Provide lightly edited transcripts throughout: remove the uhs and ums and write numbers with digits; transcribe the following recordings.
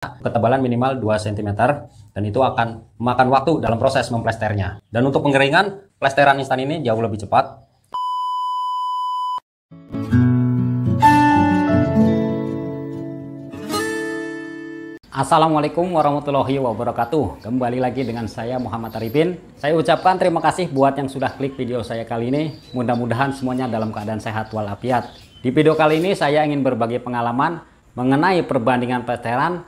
ketebalan minimal 2 cm dan itu akan memakan waktu dalam proses memplesternya. Dan untuk pengeringan, plesteran instan ini jauh lebih cepat. Assalamualaikum warahmatullahi wabarakatuh. Kembali lagi dengan saya Muhammad Arifin. Saya ucapkan terima kasih buat yang sudah klik video saya kali ini. Mudah-mudahan semuanya dalam keadaan sehat walafiat. Di video kali ini saya ingin berbagi pengalaman mengenai perbandingan plesteran,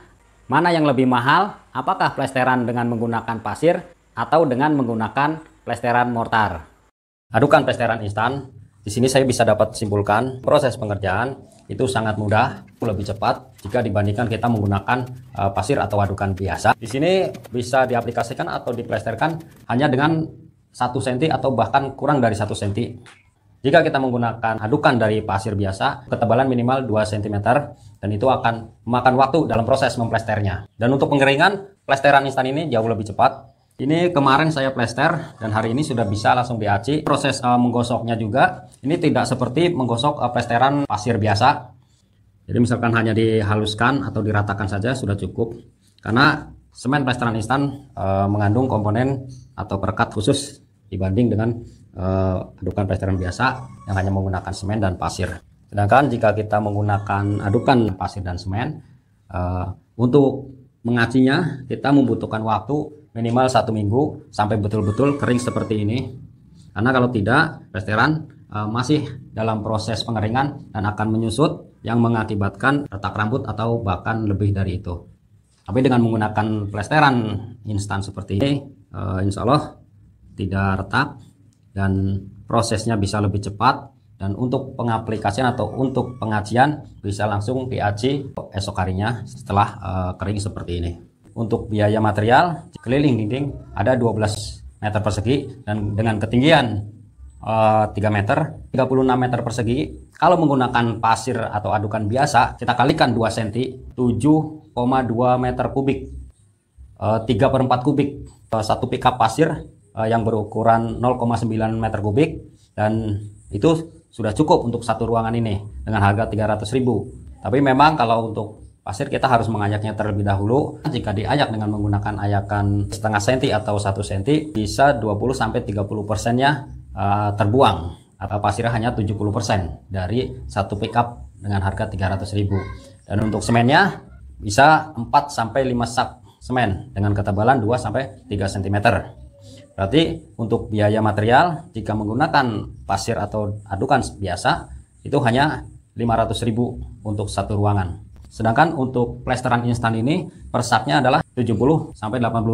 mana yang lebih mahal, apakah plesteran dengan menggunakan pasir atau dengan menggunakan plesteran mortar. Adukan plesteran instan. Di sini saya bisa dapat simpulkan proses pengerjaan itu sangat mudah, lebih cepat jika dibandingkan kita menggunakan pasir atau adukan biasa. Di sini bisa diaplikasikan atau diplesterkan hanya dengan 1 cm atau bahkan kurang dari 1 cm. Jika kita menggunakan adukan dari pasir biasa, ketebalan minimal 2 cm dan itu akan memakan waktu dalam proses memplesternya. Dan untuk pengeringan, plesteran instan ini jauh lebih cepat. Ini kemarin saya plester dan hari ini sudah bisa langsung diaci. Proses menggosoknya juga ini tidak seperti menggosok plesteran pasir biasa. Jadi misalkan hanya dihaluskan atau diratakan saja sudah cukup. Karena semen plesteran instan mengandung komponen atau perekat khusus dibanding dengan adukan plesteran biasa yang hanya menggunakan semen dan pasir. Sedangkan jika kita menggunakan adukan pasir dan semen, untuk mengacinya kita membutuhkan waktu minimal 1 minggu sampai betul-betul kering seperti ini. Karena kalau tidak, plesteran masih dalam proses pengeringan dan akan menyusut yang mengakibatkan retak rambut atau bahkan lebih dari itu. Tapi dengan menggunakan plesteran instan seperti ini, insya Allah tidak retak dan prosesnya bisa lebih cepat. Dan untuk pengaplikasian atau untuk pengacian bisa langsung diaci esok harinya setelah kering seperti ini. Untuk biaya material, keliling dinding ada 12 meter persegi dan dengan ketinggian 3 meter, 36 meter persegi. Kalau menggunakan pasir atau adukan biasa, kita kalikan 2 cm, 7,2 meter kubik, 3/4 kubik. Satu pickup pasir yang berukuran 0,9 meter kubik dan itu sudah cukup untuk satu ruangan ini dengan harga 300.000. Tapi memang kalau untuk pasir kita harus mengayaknya terlebih dahulu. Jika diayak dengan menggunakan ayakan setengah senti atau 1 cm, bisa 20-30%-nya terbuang atau pasirnya hanya 70% dari satu pickup dengan harga 300.000. Dan untuk semennya bisa 4-5 sak semen dengan ketebalan 2-3 cm. Berarti untuk biaya material jika menggunakan pasir atau adukan biasa itu hanya 500.000 untuk satu ruangan. Sedangkan untuk plesteran instan ini per saknya adalah 70-80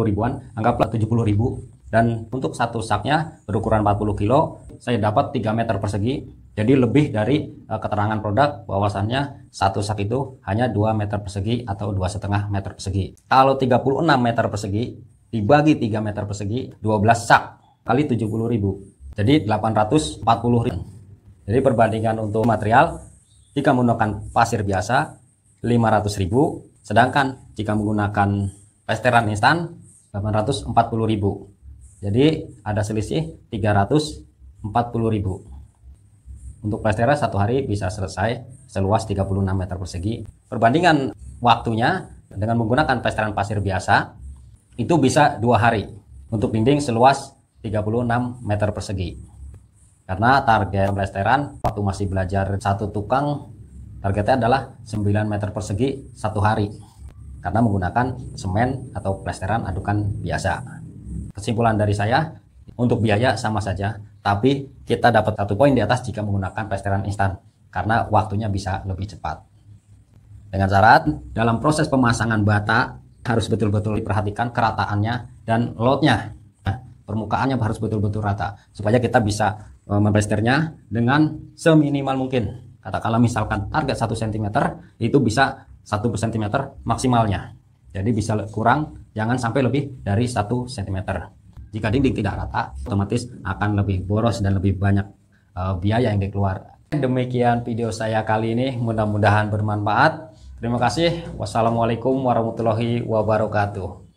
ribuan, anggaplah 70.000. Dan untuk satu saknya berukuran 40 kilo, saya dapat 3 meter persegi. Jadi lebih dari keterangan produk bahwasannya satu sak itu hanya 2 meter persegi atau 2,5 meter persegi. Kalau 36 meter persegi dibagi 3 meter persegi, 12 sak kali 70.000. Jadi 840.000. Jadi perbandingan untuk material jika menggunakan pasir biasa 500.000, sedangkan jika menggunakan plesteran instan 840.000. Jadi ada selisih 340.000. Untuk plesteran satu hari bisa selesai seluas 36 meter persegi. Perbandingan waktunya dengan menggunakan plesteran pasir biasa itu bisa 2 hari untuk dinding seluas 36 meter persegi. Karena target plesteran waktu masih belajar satu tukang targetnya adalah 9 meter persegi satu hari karena menggunakan semen atau plesteran adukan biasa. Kesimpulan dari saya, untuk biaya sama saja, tapi kita dapat 1 poin di atas jika menggunakan plesteran instan karena waktunya bisa lebih cepat. Dengan syarat dalam proses pemasangan bata harus betul-betul diperhatikan kerataannya dan loadnya. Permukaannya harus betul-betul rata supaya kita bisa memplesternya dengan seminimal mungkin. Katakanlah misalkan target 1 cm itu bisa 1 cm maksimalnya. Jadi bisa kurang, jangan sampai lebih dari 1 cm. Jika dinding tidak rata, otomatis akan lebih boros dan lebih banyak biaya yang dikeluarkan. Demikian video saya kali ini, mudah-mudahan bermanfaat. Terima kasih. Wassalamualaikum warahmatullahi wabarakatuh.